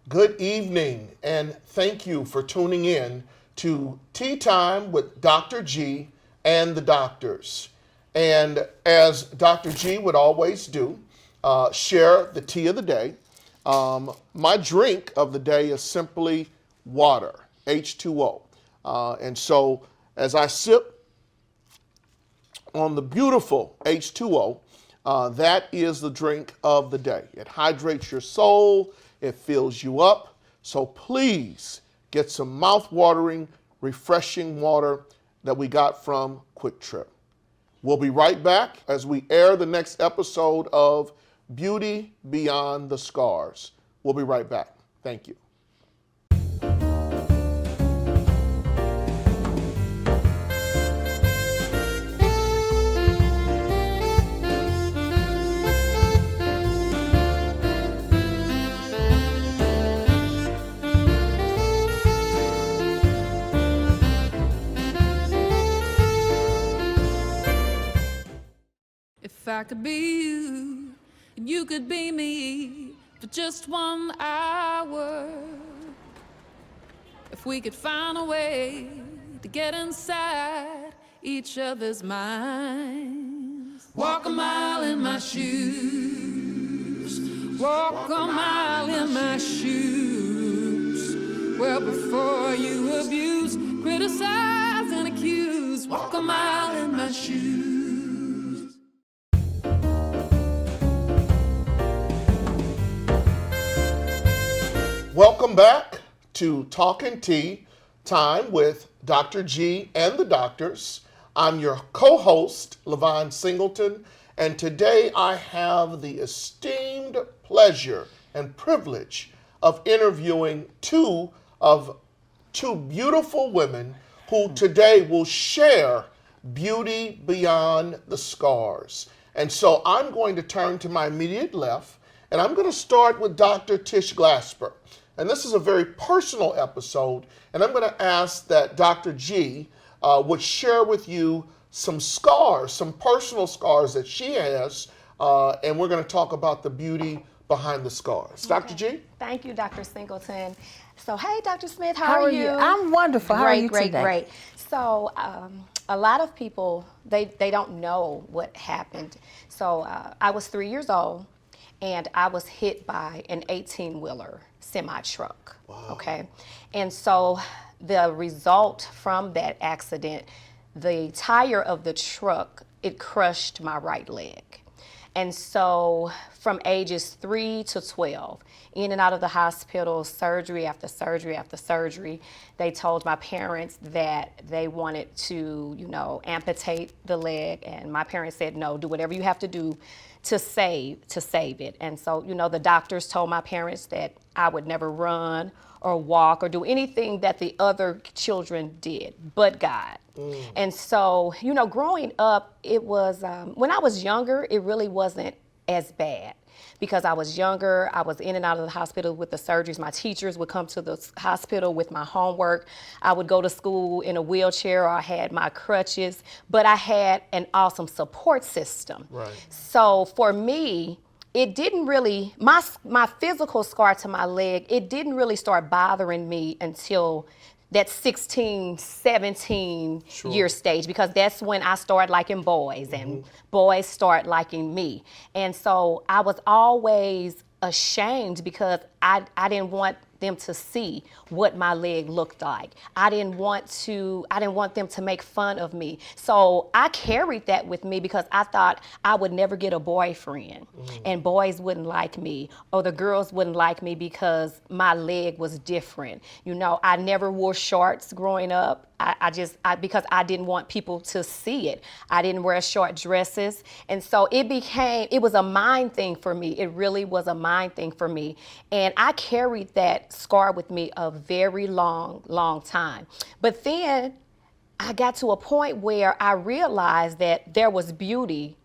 Good evening, and thank you for tuning in to Tea Time with Dr. G and the Doctors. And as Dr. G would always do, share the tea of the day. My drink of the day is simply water, H2O. And so as I sip on the beautiful H2O, that is the drink of the day. It hydrates your soul, it fills you up. So please get some mouth-watering, refreshing water that we got from Quick Trip. We'll be right back as we air the next episode of Beauty Beyond the Scars. We'll be right back. Thank you. If I could be you, and you could be me for just 1 hour. If we could find a way to get inside each other's minds. Walk a mile in my shoes. Walk a mile in my shoes. Well, before you abuse, criticize, and accuse. Walk a mile in my shoes. Welcome back to Talking Tea Time with Dr. G and the Doctors. I'm your co-host, Levon Singleton, and today I have the esteemed pleasure and privilege of interviewing two beautiful women who today will share beauty beyond the scars. And so I'm going to turn to my immediate left, and I'm going to start with Dr. Tish Glasper. And this is a very personal episode, and I'm going to ask that Dr. G would share with you some scars, some personal scars that she has, and we're going to talk about the beauty behind the scars. Okay. Dr. G? Thank you, Dr. Singleton. So, hey, Dr. Smith, how are you? I'm wonderful. How are you great, today? Great. So, a lot of people, they don't know what happened. So, I was 3 years old, and I was hit by an 18-wheeler semi-truck. Wow. Okay? And so, the result from that accident, the tire of the truck, it crushed my right leg. And so from ages 3 to 12, in and out of the hospital, surgery after surgery after surgery, they told my parents that they wanted to, amputate the leg. And my parents said, no, do whatever you have to do to save it. And so, the doctors told my parents that I would never run or walk or do anything that the other children did, but God. And so, growing up, it was, when I was younger, it really wasn't as bad because I was younger. I was in and out of the hospital with the surgeries. My teachers would come to the hospital with my homework. I would go to school in a wheelchair, or I had my crutches, but I had an awesome support system. Right. So for me, it didn't really, my physical scar to my leg, it didn't really start bothering me until that 16, 17 year stage, because that's when I started liking boys and boys start liking me. And so I was always ashamed because I didn't want them to see what my leg looked like. I didn't want them to make fun of me. So I carried that with me because I thought I would never get a boyfriend and boys wouldn't like me, or the girls wouldn't like me because my leg was different. I never wore shorts growing up. Because I didn't want people to see it. I didn't wear short dresses. And so it was a mind thing for me. It really was a mind thing for me. And I carried that scar with me a very long, long time. But then I got to a point where I realized that there was beauty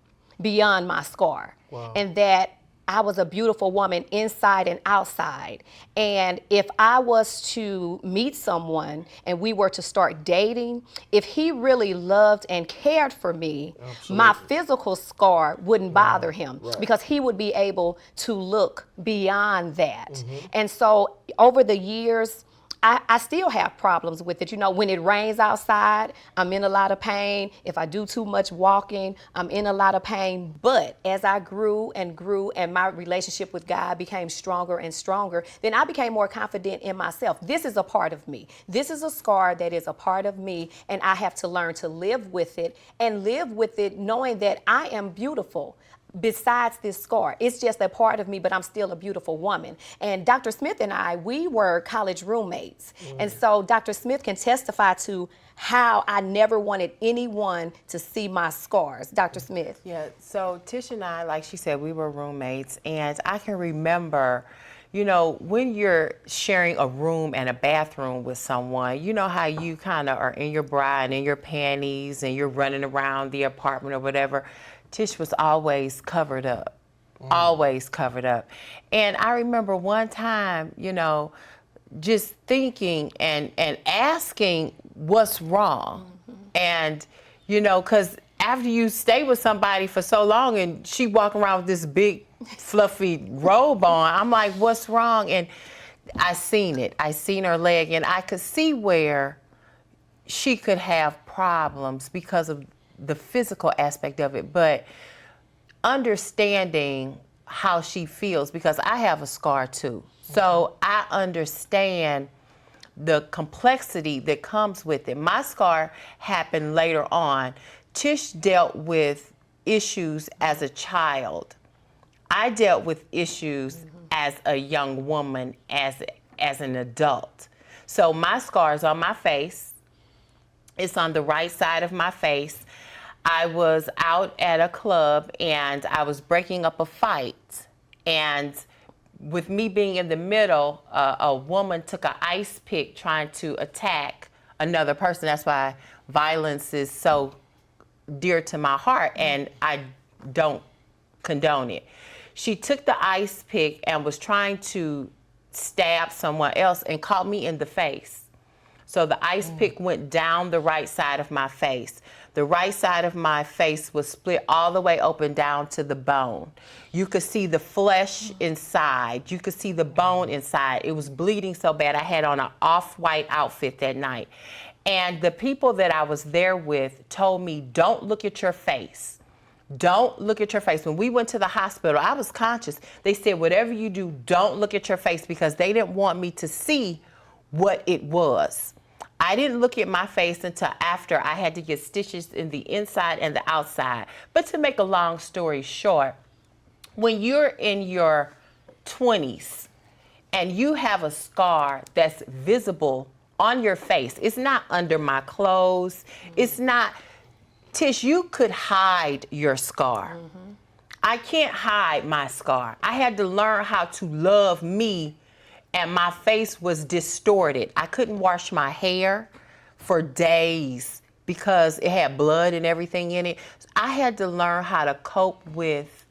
beyond my scar. Wow. And that I was a beautiful woman inside and outside. And if I was to meet someone and we were to start dating, if he really loved and cared for me, my physical scar wouldn't bother him because he would be able to look beyond that. And so over the years, I still have problems with it. You know, when it rains outside, I'm in a lot of pain. If I do too much walking, I'm in a lot of pain. But as I grew and my relationship with God became stronger and stronger, then I became more confident in myself. This is a part of me. This is a scar that is a part of me, and I have to learn to live with it and live with it knowing that I am beautiful. Besides this scar, it's just a part of me, but I'm still a beautiful woman. And Dr. Smith and I, we were college roommates. And so Dr. Smith can testify to how I never wanted anyone to see my scars. Dr. Smith. Yeah, so Tish and I, like she said, we were roommates, and I can remember, you know, when you're sharing a room and a bathroom with someone, you know how you kind of are in your bra and in your panties and you're running around the apartment or whatever. Tish was always covered up, always covered up. And I remember one time, you know, just thinking and asking what's wrong. And, you know, because after you stay with somebody for so long and she walking around with this big fluffy robe on, I'm like, what's wrong? And I seen it. I seen her leg, and I could see where she could have problems because of the physical aspect of it, but understanding how she feels, because I have a scar too. So I understand the complexity that comes with it. My scar happened later on. Tish dealt with issues as a child. I dealt with issues as a young woman, as an adult. So my scar is on my face. It's on the right side of my face. I was out at a club and I was breaking up a fight. And with me being in the middle, a woman took an ice pick trying to attack another person. That's why violence is so dear to my heart, and I don't condone it. She took the ice pick and was trying to stab someone else and caught me in the face. So the ice pick went down the right side of my face. The right side of my face was split all the way open down to the bone. You could see the flesh inside. You could see the bone inside. It was bleeding so bad. I had on an off-white outfit that night. And the people that I was there with told me, don't look at your face. Don't look at your face. When we went to the hospital, I was conscious. They said, whatever you do, don't look at your face, because they didn't want me to see what it was. I didn't look at my face until after I had to get stitches in the inside and the outside. But to make a long story short, when you're in your 20s and you have a scar that's visible on your face, it's not under my clothes, it's not, Tish, you could hide your scar. I can't hide my scar. I had to learn how to love me, and my face was distorted. I couldn't wash my hair for days because it had blood and everything in it. I had to learn how to cope with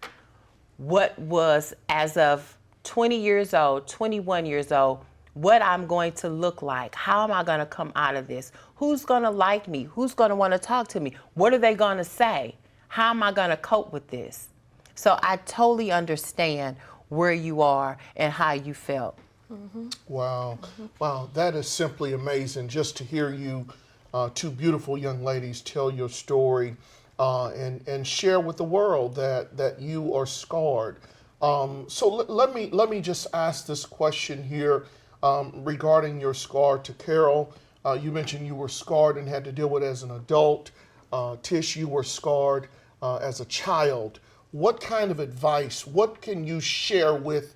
what was, as of 20 years old, 21 years old, what I'm going to look like. How am I going to come out of this? Who's going to like me? Who's going to want to talk to me? What are they going to say? How am I going to cope with this? So I totally understand where you are and how you felt. Wow. Wow, that is simply amazing just to hear you, two beautiful young ladies, tell your story and share with the world that you are scarred. So let me just ask this question here regarding your scar to Carol. You mentioned you were scarred and had to deal with it as an adult. Tish, you were scarred as a child. What kind of advice, what can you share with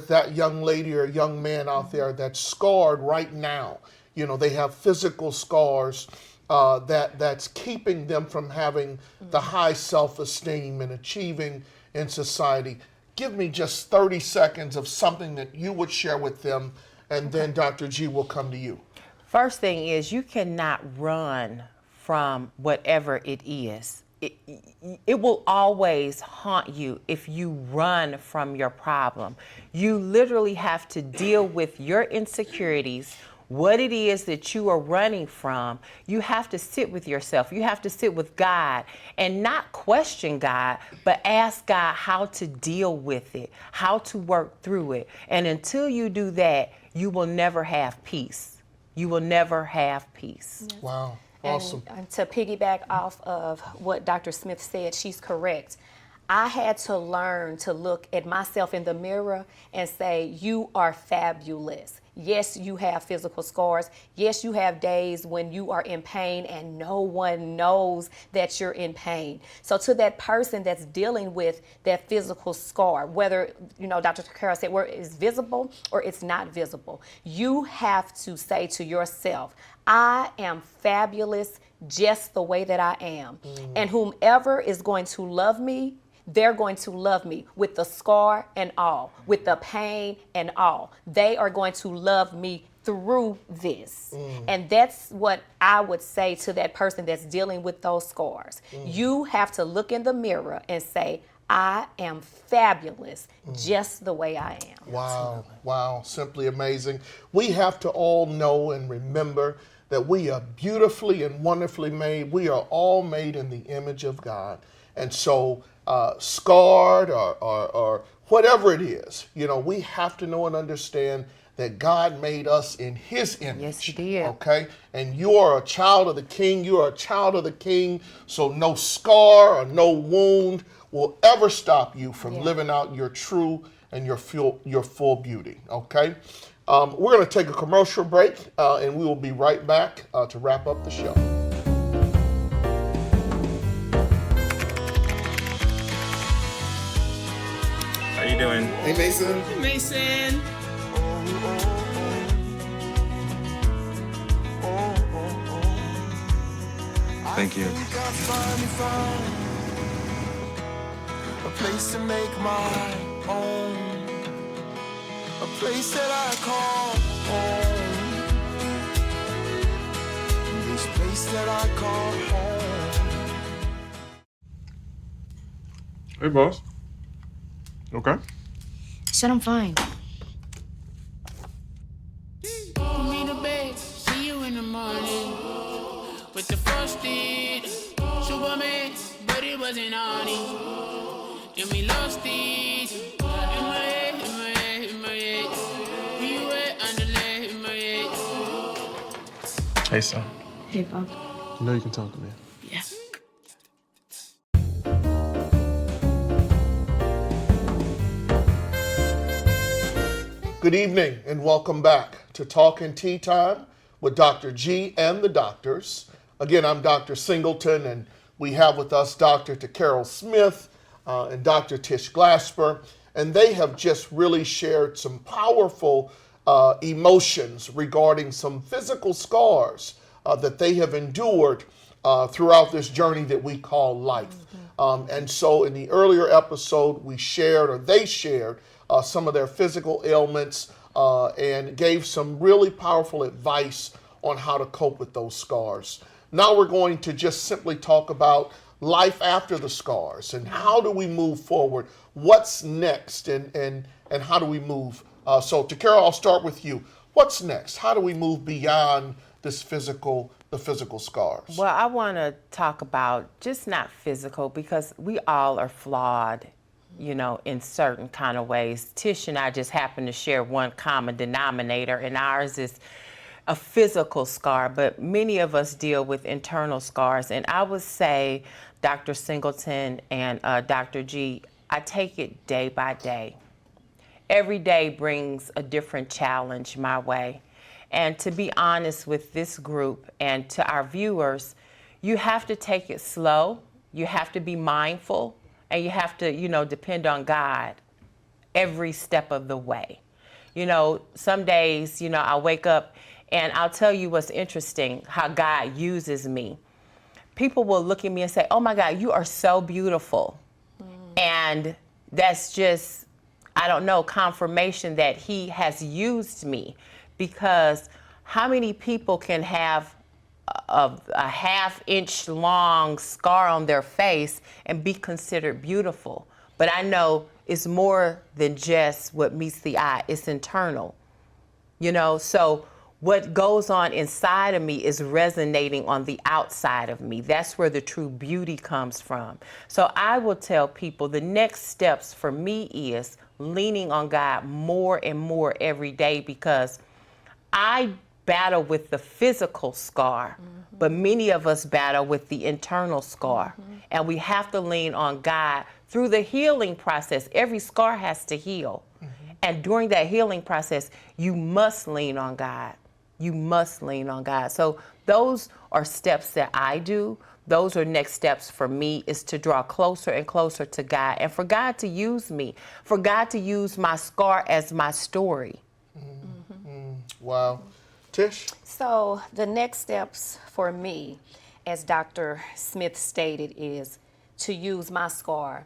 that young lady or young man out there that's scarred right now? You know, they have physical scars that's keeping them from having the high self-esteem and achieving in society. Give me just 30 seconds of something that you would share with them, and then Dr. G will come to you. First thing is, you cannot run from whatever it is. it will always haunt you if you run from your problem. You literally have to deal with your insecurities, what it is that you are running from. You have to sit with yourself. You have to sit with God and not question God, but ask God how to deal with it, how to work through it. And until you do that, you will never have peace. You will never have peace. Yes. Wow. Awesome. And to piggyback off of what Dr. Smith said, she's correct. I had to learn to look at myself in the mirror and say, you are fabulous. Yes, you have physical scars. Yes, you have days when you are in pain and no one knows that you're in pain. So to that person that's dealing with that physical scar, whether, Dr. Carroll said, where it's visible or it's not visible, you have to say to yourself, I am fabulous just the way that I am. And whomever is going to love me, they're going to love me with the scar and all, with the pain and all. They are going to love me through this. And that's what I would say to that person that's dealing with those scars. You have to look in the mirror and say, I am fabulous just the way I am. Wow. Wow. Simply amazing. We have to all know and remember that we are beautifully and wonderfully made. We are all made in the image of God. And so scarred or whatever it is, we have to know and understand that God made us in his image. Yes, he did. Okay? And you are a child of the King. You are a child of the King. So no scar or no wound will ever stop you from living out your true and your full beauty. Okay? We're going to take a commercial break, and we will be right back to wrap up the show. How you doing? Hey, Mason. Hey, Mason. Thank you. A place to make my own. A place that I call home. This place that I call home. Hey, boss. Okay. Said I'm fine. Put me to bed, see you in the morning. With the frosted Superman, but it wasn't on it. Then we lost it. In my head, in my head, in my head. We were underlay in my head. Hey, son. Hey, Bob. You know you can talk to me. Yeah. Good evening and welcome back to Talking Tea Time with Dr. G and the doctors. Again, I'm Dr. Singleton, and we have with us Dr. Carol Smith and Dr. Tish Glasper, and they have just really shared some powerful emotions regarding some physical scars that they have endured throughout this journey that we call life. And so in the earlier episode, they shared some of their physical ailments and gave some really powerful advice on how to cope with those scars. Now we're going to just simply talk about life after the scars and how do we move forward? What's next and how do we move? So Carol, I'll start with you. What's next? How do we move beyond the physical scars? Well, I want to talk about just not physical, because we all are flawed, in certain kind of ways. Tish and I just happen to share one common denominator, and ours is a physical scar, but many of us deal with internal scars. And I would say, Dr. Singleton and Dr. G, I take it day by day. Every day brings a different challenge my way. And to be honest with this group and to our viewers, you have to take it slow, you have to be mindful, and you have to, depend on God every step of the way. Some days, I wake up and I'll tell you what's interesting, how God uses me. People will look at me and say, oh my God, you are so beautiful. And that's just, I don't know, confirmation that he has used me, because how many people can have a half-inch long scar on their face and be considered beautiful. But I know it's more than just what meets the eye. It's internal, you know? So what goes on inside of me is resonating on the outside of me. That's where the true beauty comes from. So I will tell people the next steps for me is leaning on God more and more every day, because I battle with the physical scar, but many of us battle with the internal scar. And we have to lean on God through the healing process. Every scar has to heal. And during that healing process, you must lean on God. You must lean on God. So those are steps that I do. Those are next steps for me, is to draw closer and closer to God, and for God to use me, for God to use my scar as my story. Wow. Tish? So the next steps for me, as Dr. Smith stated, is to use my scar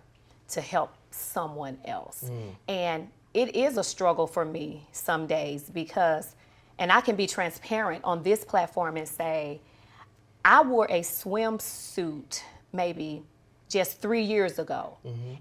to help someone else. And it is a struggle for me some days, because, and I can be transparent on this platform and say, I wore a swimsuit maybe just 3 years ago,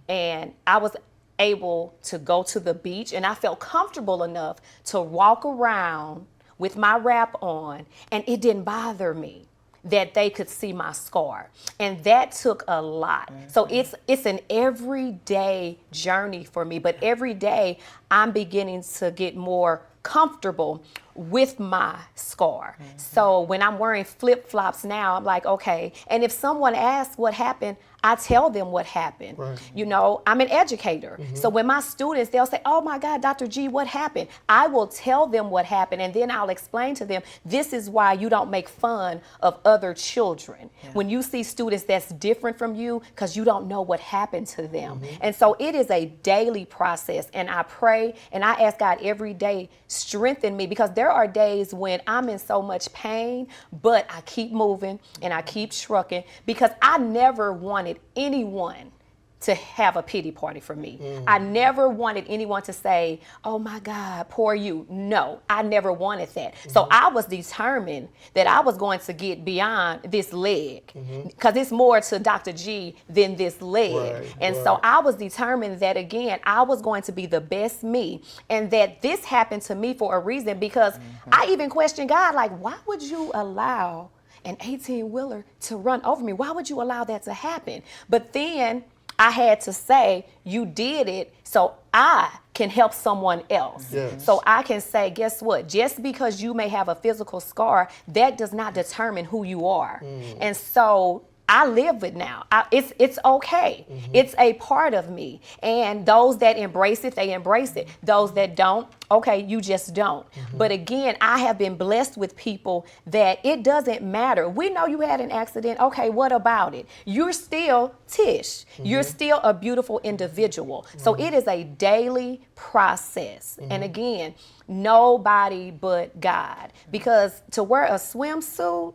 and I was able to go to the beach, and I felt comfortable enough to walk around with my wrap on, and it didn't bother me that they could see my scar. And that took a lot. So it's an everyday journey for me, but every day I'm beginning to get more comfortable with my scar. So when I'm wearing flip-flops now, I'm like, okay. And if someone asks what happened, I tell them what happened. You know, I'm an educator. So when my students, they'll say, oh my God, Dr. G, what happened? I will tell them what happened, and then I'll explain to them, this is why you don't make fun of other children. When you see students that's different from you, because you don't know what happened to them. And so it is a daily process, and I pray and I ask God every day, strengthen me, because there are days when I'm in so much pain, but I keep moving and I keep shrugging, because I never wanted anyone to have a pity party for me. I never wanted anyone to say, oh my God, poor you. No, I never wanted that. So I was determined that I was going to get beyond this leg, because it's more to Dr. G than this leg. So I was determined that, again, I was going to be the best me, and that this happened to me for a reason, because I even questioned God, like, why would you allow an 18-wheeler to run over me? Why would you allow that to happen? But then I had to say, you did it so I can help someone else. So I can say, guess what? Just because you may have a physical scar, that does not determine who you are. And so I live it now. It's okay. It's a part of me. And those that embrace it, they embrace it. Those that don't, okay, you just don't. But again, I have been blessed with people that it doesn't matter. We know you had an accident. Okay, what about it? You're still Tish. You're still a beautiful individual. So it is a daily process. And again, nobody but God. Because to wear a swimsuit,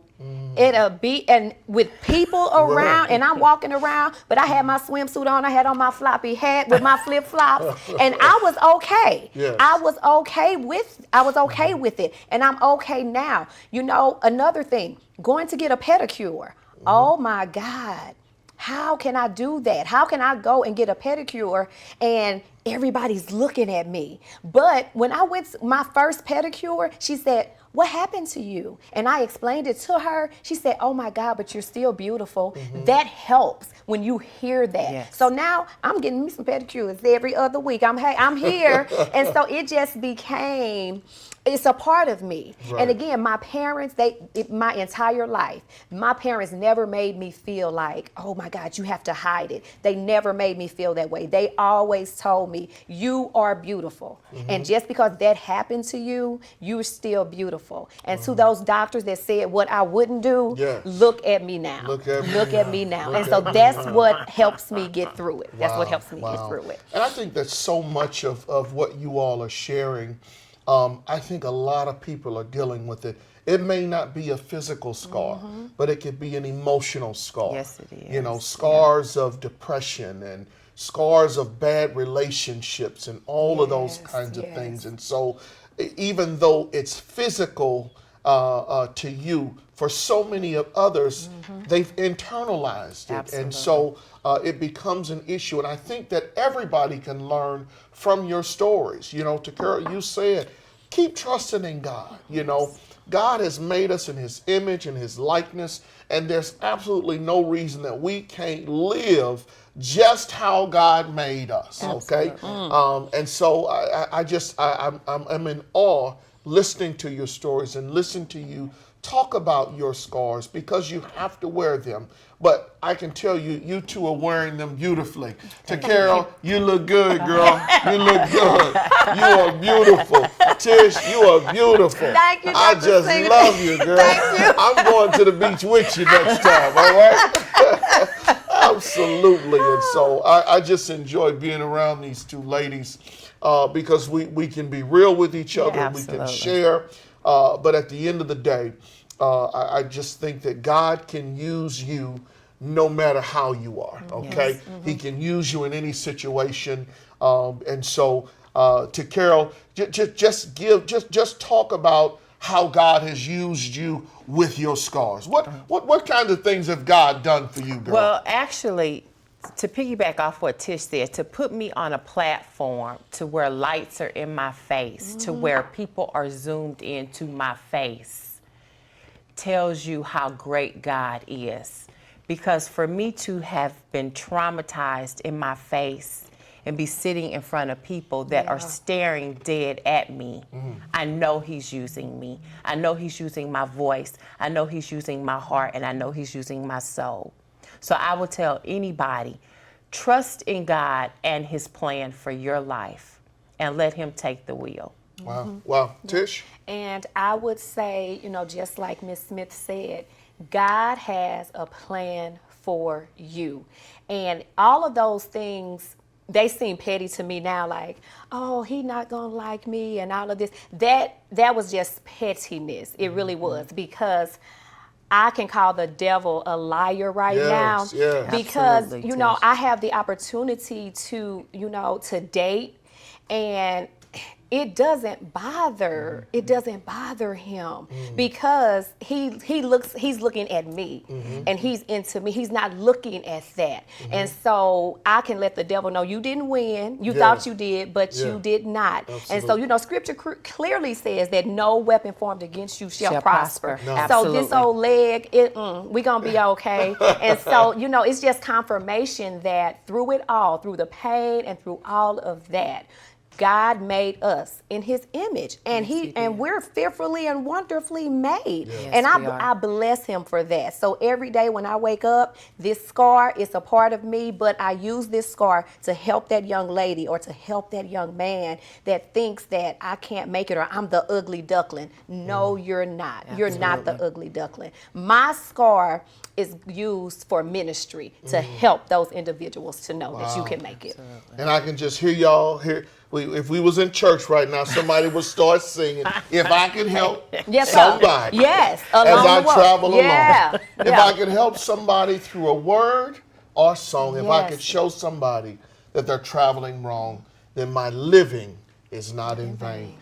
it'll be, and with people around, and I'm walking around, but I had my swimsuit on, I had on my floppy hat with my flip-flops, and I was okay. I was okay with it, and I'm okay now. You know, another thing, going to get a pedicure. Oh my God. How can I do that? How can I go and get a pedicure and everybody's looking at me? But when I went to my first pedicure, she said, what happened to you? And I explained it to her. She said, oh my God, but you're still beautiful. That helps when you hear that. So now I'm getting me some pedicures every other week. I'm here. And so it just became, it's a part of me. And again, my parents, my entire life, my parents never made me feel like, oh my God, you have to hide it. They never made me feel that way. They always told me, you are beautiful. And just because that happened to you, you're still beautiful. And to those doctors that said what I wouldn't do, look at me now. Look at me now. And so that's what helps me get through it. That's what helps me get through it. And I think that so much of what you all are sharing, I think a lot of people are dealing with it. It may not be a physical scar, but it could be an emotional scar. Yes, it is. You know, scars of depression and scars of bad relationships and all of those kinds of things. And so even though it's physical, to you, for so many of others, they've internalized it. And so it becomes an issue. And I think that everybody can learn from your stories. You know, Takara, you said, keep trusting in God. You know, God has made us in his image and his likeness, and there's absolutely no reason that we can't live just how God made us. Okay. And so I'm in awe listening to your stories and listen to you talk about your scars, because you have to wear them. But I can tell you, you two are wearing them beautifully. Takara, you look good, girl. You look good. You are beautiful. Tish, you are beautiful. Thank you, I Dr. just Singer. love you, girl. Thank you. I'm going to the beach with you next time, all right? Absolutely. And so I just enjoy being around these two ladies because we can be real with each other. Yeah, we can absolutely. share. But at the end of the day, I just think that God can use you no matter how you are, okay? Yes. He can use you in any situation. And so to Carol, just talk about how God has used you with your scars. What kind of things have God done for you, girl? Well, actually, to piggyback off what Tish said, to put me on a platform to where lights are in my face, to where people are zoomed into my face, tells you how great God is. Because for me to have been traumatized in my face and be sitting in front of people that are staring dead at me, I know he's using me. I know he's using my voice. I know he's using my heart, and I know he's using my soul. So I will tell anybody, trust in God and his plan for your life and let him take the wheel. Wow. Wow. Tish? And I would say, you know, just like Ms. Smith said, God has a plan for you. And all of those things, they seem petty to me now, like, oh, he not gonna like me and all of this. That was just pettiness. It really was, because I can call the devil a liar right now, because, Absolutely, you know, Tish. I have the opportunity to, you know, to date, and it doesn't bother him, because he's looking at me, and he's into me. He's not looking at that. And so I can let the devil know, you didn't win. You thought you did, but you did not. Absolutely. And so, you know, scripture clearly says that no weapon formed against you shall prosper. No. So Absolutely. this old leg, we gonna be okay. And so, you know, it's just confirmation that through it all, through the pain and through all of that, God made us in his image, and we're fearfully and wonderfully made. And I bless him for that. So every day when I wake up, this scar is a part of me, but I use this scar to help that young lady or to help that young man that thinks that I can't make it or I'm the ugly duckling. No, you're not. You're not the ugly duckling. My scar is used for ministry to help those individuals to know that you can make it. And I can just hear y'all here. If we was in church right now, somebody would start singing, if I could help somebody Yes, as I travel along. Yeah. If I could help somebody through a word or song, if I Yes. could show somebody that they're traveling wrong, then my living is not in vain.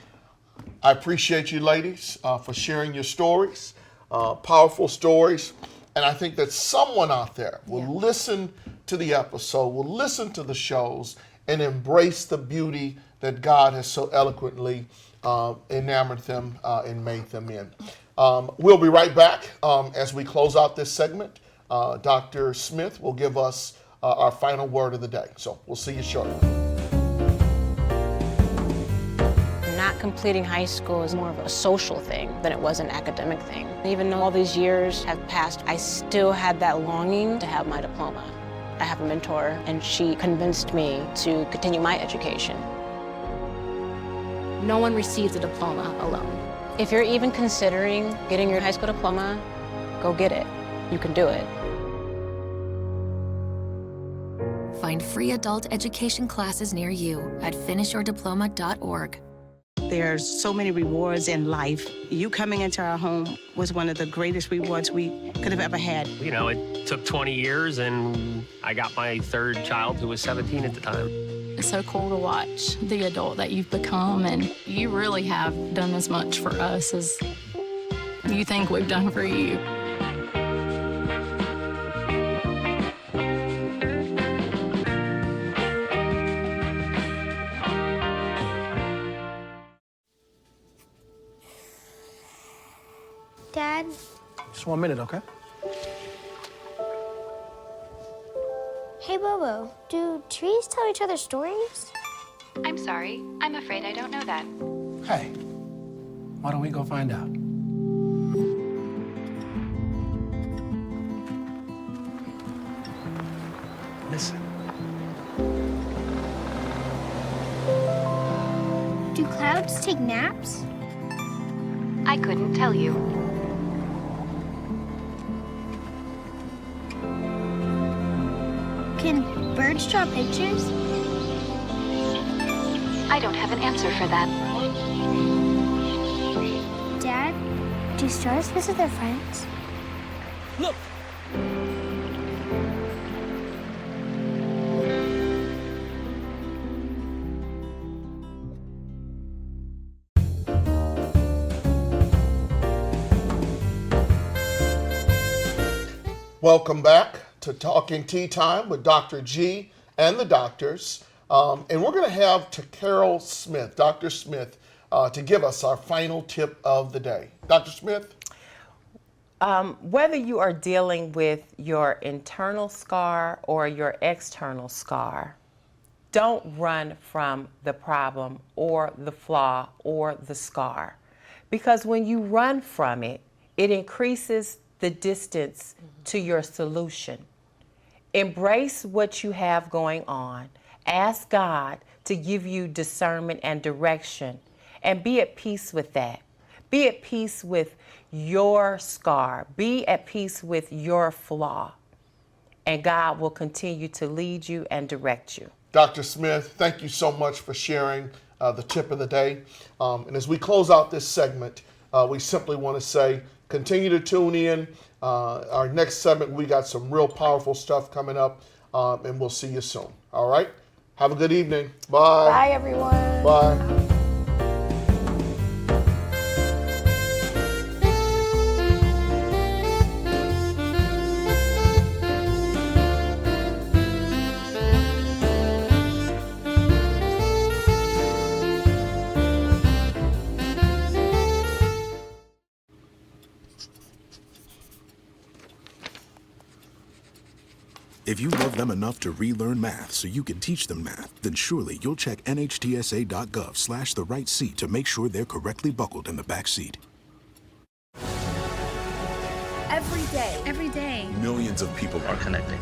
I appreciate you ladies for sharing your stories, powerful stories. And I think that someone out there will listen to the episode, will listen to the shows, and embrace the beauty that God has so eloquently enamored them and made them in. We'll be right back as we close out this segment. Dr. Smith will give us our final word of the day. So we'll see you shortly. Not completing high school is more of a social thing than it was an academic thing. Even though all these years have passed, I still had that longing to have my diploma. I have a mentor, and she convinced me to continue my education. No one receives a diploma alone. If you're even considering getting your high school diploma, go get it. You can do it. Find free adult education classes near you at finishyourdiploma.org. There's so many rewards in life. You coming into our home was one of the greatest rewards we could have ever had. You know, it took 20 years, and I got my third child, who was 17 at the time. It's so cool to watch the adult that you've become, and you really have done as much for us as you think we've done for you. Dad? Just 1 minute, okay? Hey, Bobo, do trees tell each other stories? I'm sorry. I'm afraid I don't know that. Hey, why don't we go find out? Listen. Do clouds take naps? I couldn't tell you. Can birds draw pictures? I don't have an answer for that. Dad, do stars visit their friends? Look! Welcome back to Talking Tea Time with Dr. G and the doctors. And we're going to have Carol Smith, Dr. Smith, to give us our final tip of the day. Dr. Smith? Whether you are dealing with your internal scar or your external scar, don't run from the problem or the flaw or the scar. Because when you run from it, it increases the distance to your solution. Embrace what you have going on. Ask God to give you discernment and direction, and be at peace with that. Be at peace with your scar. Be at peace with your flaw, and God will continue to lead you and direct you. Dr. Smith, thank you so much for sharing the tip of the day. And as we close out this segment, we simply want to say, continue to tune in. Our next segment, we got some real powerful stuff coming up, and we'll see you soon. All right? Have a good evening. Bye. Bye, everyone. Bye. If you love them enough to relearn math so you can teach them math, then surely you'll check nhtsa.gov/the right seat to make sure they're correctly buckled in the back seat. Every day, Millions of people are connecting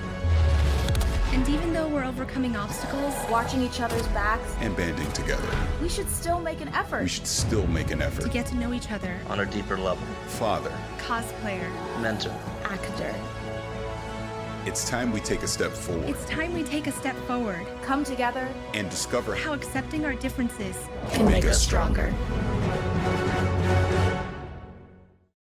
and even though we're overcoming obstacles, watching each other's backs, and banding together. we should still make an effort. We should still make an to effort. get to know each other. On a deeper level. Father, Cosplayer, Mentor. actor. it's time we take a step forward It's time we take a step forward Come together and discover how accepting our differences can make us stronger.